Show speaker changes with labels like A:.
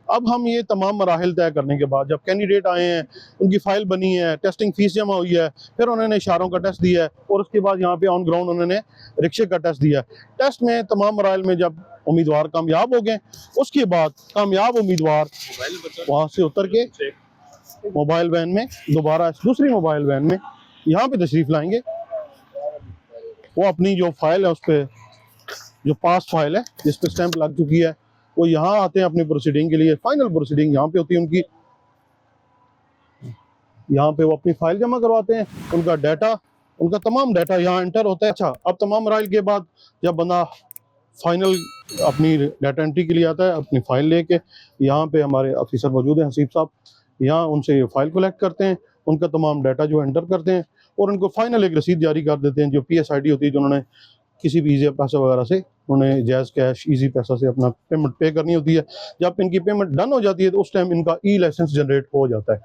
A: अब हम ये तमाम मराहिल तय करने के बाद जब कैंडिडेट आए हैं, उनकी फ़ाइल बनी है, टेस्टिंग फ़ीस जमा हुई है, फिर उन्होंने इशारों का टेस्ट दिया है और उसके बाद यहाँ पे ऑन ग्राउंड उन्होंने रिक्शे का टेस्ट दिया है। टेस्ट में तमाम मराहिल में जब उम्मीदवार कामयाब हो गए, उसके बाद कामयाब उम्मीदवार वहाँ से उतर के मोबाइल वैन में दोबारा दूसरी मोबाइल वैन में यहाँ पे तशरीफ़ लाएंगे। वो अपनी जो फाइल है उस पर, जो पास फाइल है जिस पे स्टैंप लग चुकी है, वो यहाँ आते हैं अपनी प्रोसीडिंग के लिए। फाइनल प्रोसीडिंग यहाँ पे होती है उनकी, यहाँ पे वो अपनी फाइल जमा करवाते हैं, उनका डाटा, उनका तमाम डाटा यहाँ एंटर होता है। अच्छा, अब तमाम मराइल के बाद जब बंदा फाइनल अपनी डाटा एंट्री के लिए आता है, अपनी फ़ाइल लेके यहाँ पे हमारे ऑफिसर मौजूद हैं, हसीब साहब, यहाँ उनसे फ़ाइल कलेक्ट करते हैं, उनका तमाम डाटा जो एंटर करते हैं और उनको फाइनल एक रसीद जारी कर देते हैं, जो PSID होती है, जो उन्होंने किसी भी ईजी पैसा वगैरह से उन्हें जायज़ कैश ईजी पैसा से अपना पेमेंट पे करनी होती है। जब इनकी पेमेंट डन हो जाती है तो उस टाइम इनका ई लाइसेंस जनरेट हो जाता है।